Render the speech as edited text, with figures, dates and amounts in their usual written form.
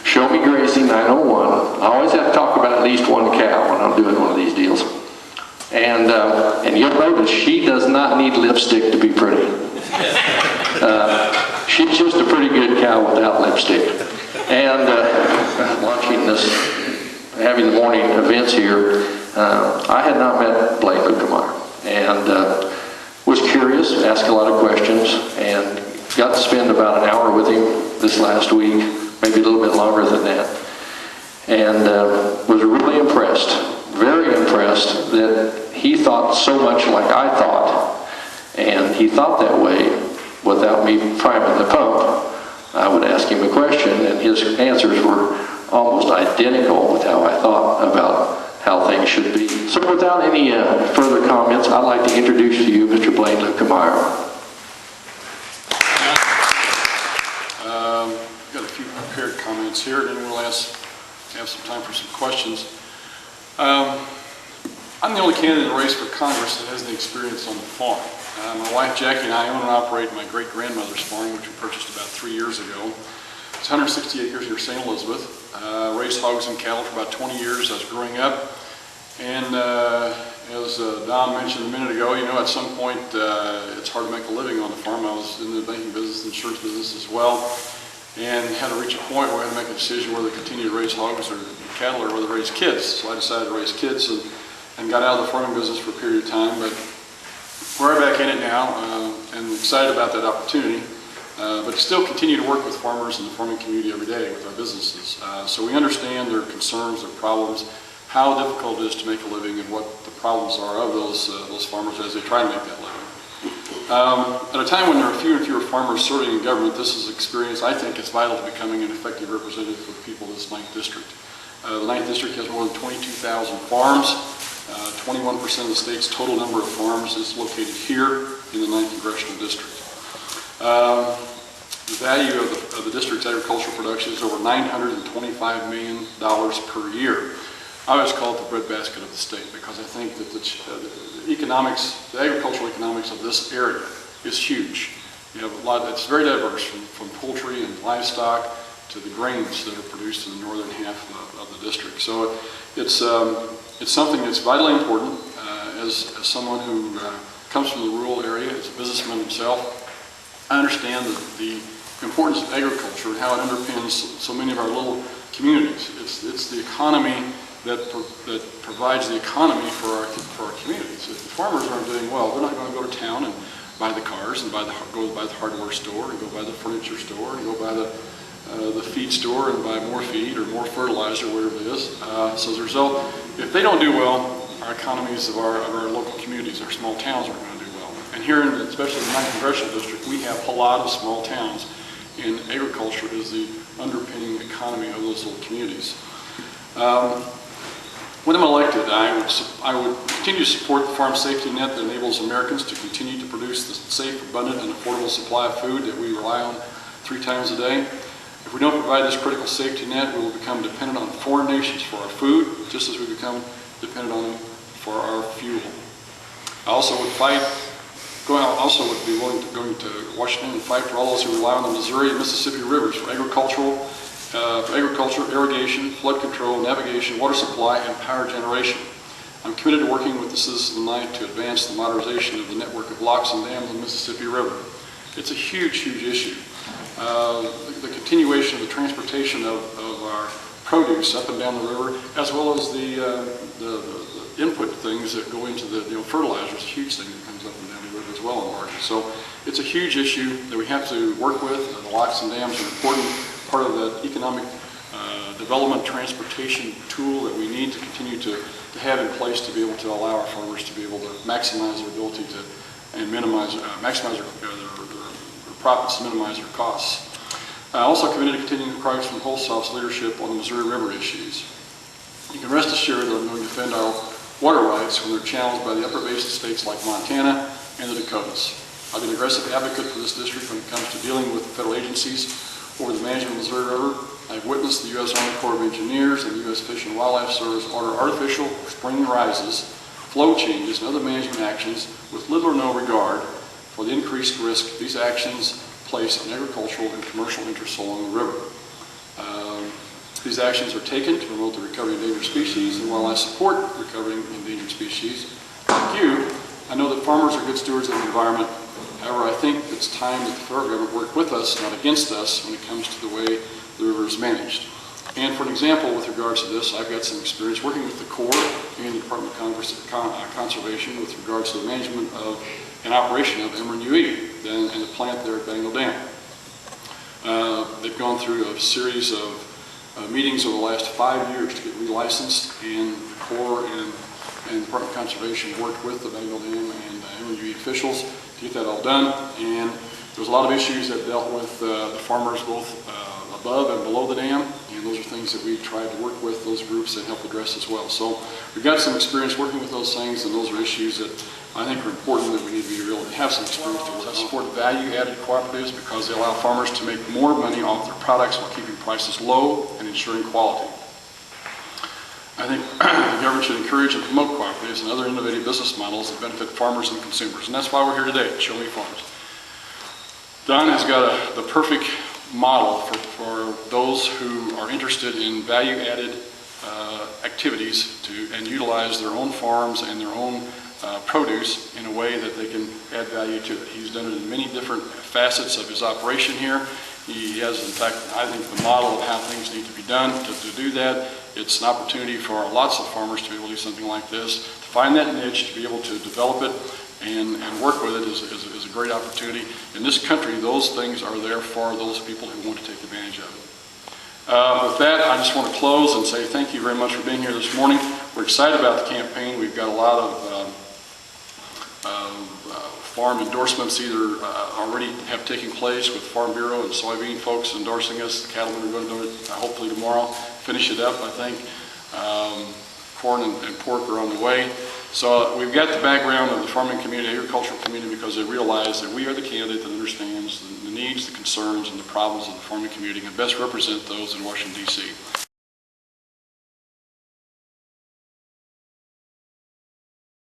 Show me grazing 901. I always have to talk about at least one cow when I'm doing one of these deals. And you'll notice she does not need lipstick to be pretty. She's just a pretty good cow without lipstick. And watching this, having the morning events here, I had not met Blaine Luetkemeyer, and was curious, asked a lot of questions, and got to spend about an hour with him this last week, maybe a little bit longer than that, and was really impressed, very impressed that he thought so much like I thought, and he thought that way without me priming the pump. I would ask him a question, and his answers were almost identical with how I thought about how things should be. So without any further comments, I'd like to introduce to you Mr. Blaine Luetkemeyer. I've got a few prepared comments here, and then we'll have some time for some questions. I'm the only candidate in the race for Congress that has any experience on the farm. My wife Jackie and I own and operate my great-grandmother's farm, which we purchased about 3 years ago. It's 160 acres near St. Elizabeth. Raised hogs and cattle for about 20 years as growing up. And as Don mentioned a minute ago, you know, at some point it's hard to make a living on the farm. I was in the banking business, the insurance business as well, and had to reach a point where I had to make a decision whether to continue to raise hogs or cattle or whether to raise kids. So I decided to raise kids and got out of the farming business for a period of time. But we're right back in it now and excited about that opportunity. But still continue to work with farmers in the farming community every day with our businesses. So we understand their concerns, their problems, how difficult it is to make a living, and what the problems are of those farmers as they try to make that living. At a time when there are fewer and fewer farmers serving in government, this is an experience I think is vital to becoming an effective representative for the people of this 9th District. The 9th District has more than 22,000 farms. 21% of the state's total number of farms is located here in the 9th Congressional District. The value of the district's agricultural production is over $925 million per year. I always call it the breadbasket of the state because I think that the agricultural economics of this area is huge. You have a lot. It's very diverse, from poultry and livestock to the grains that are produced in the northern half of the district. So it's something that's vitally important. As someone who comes from the rural area, as a businessman himself, I understand the importance of agriculture and how it underpins so many of our little communities. It's the economy that provides the economy for our communities. If the farmers aren't doing well, they're not going to go to town and buy the cars and go by the hardware store and go by the furniture store and go by the feed store and buy more feed or more fertilizer, whatever it is. So as a result, if they don't do well, our economies of our local communities, our small towns aren't going to do well. And here, especially in the 9th Congressional District, we have a lot of small towns, and agriculture is the underpinning economy of those little communities. When I'm elected, I would continue to support the farm safety net that enables Americans to continue to produce the safe, abundant, and affordable supply of food that we rely on 3 times a day. If we don't provide this critical safety net, we will become dependent on foreign nations for our food, just as we become dependent on them for our fuel. I also would be willing to go to Washington and fight for all those who rely on the Missouri and Mississippi rivers for agriculture, irrigation, flood control, navigation, water supply, and power generation. I'm committed to working with the citizens of the 9th to advance the modernization of the network of locks and dams on the Mississippi River. It's a huge, huge issue. The continuation of the transportation of our produce up and down the river, as well as the input things that go into the fertilizer, is a huge thing that comes up and down the river as well in Oregon. So it's a huge issue that we have to work with. The locks and dams are an important part of the economic development transportation tool that we need to continue to have in place to be able to allow our farmers to be able to maximize their ability to and maximize their profits and minimize their costs. I also committed to continuing the progress from Holzhau's leadership on the Missouri River issues. You can rest assured that I'm going to defend our water rights when they're challenged by the upper basin states like Montana and the Dakotas. I've been an aggressive advocate for this district when it comes to dealing with federal agencies over the management of the Missouri River. I've witnessed the U.S. Army Corps of Engineers and the U.S. Fish and Wildlife Service order artificial spring rises, flow changes, and other management actions with little or no regard for the increased risk these actions place on agricultural and commercial interests along the river. These actions are taken to promote the recovery of endangered species, and while I support recovering endangered species, like you, I know that farmers are good stewards of the environment. However, I think it's time that the federal government work with us, not against us, when it comes to the way the river is managed. And for an example with regards to this, I've got some experience working with the Corps and the Department of Conservation with regards to the management of and operation of MRNUE and the plant there at Bengal Dam. They've gone through a series of meetings over the last 5 years to get relicensed, and the Corps and the Department of Conservation worked with the Bengal Dam and MRNUE officials to get that all done. And there was a lot of issues that dealt with the farmers both above and below the dam, and those are things that we tried to work with those groups and help address as well. So we've got some experience working with those things, and those are issues that I think are important that we need to be real to have some experience to work on. I support value-added cooperatives because they allow farmers to make more money off their products while keeping prices low and ensuring quality. I think the government should encourage and promote cooperatives and other innovative business models that benefit farmers and consumers, and that's why we're here today at Show Me Farms. Don has got the perfect model for those who are interested in value-added activities and utilize their own farms and their own produce in a way that they can add value to it. He's done it in many different facets of his operation here. He has, in fact, I think, the model of how things need to be done to do that. It's an opportunity for lots of farmers to be able to do something like this, to find that niche, to be able to develop it and work with it is a great opportunity. In this country, those things are there for those people who want to take advantage of it. With that, I just want to close and say thank you very much for being here this morning. We're excited about the campaign. We've got a lot of farm endorsements either already have taken place with Farm Bureau and soybean folks endorsing us. The cattlemen are going to do it hopefully tomorrow. Finish it up, I think. Corn and pork are on the way. So we've got the background of the farming community, agricultural community, because they realize that we are the candidate that understands the needs, the concerns, and the problems of the farming community and best represent those in Washington, D.C.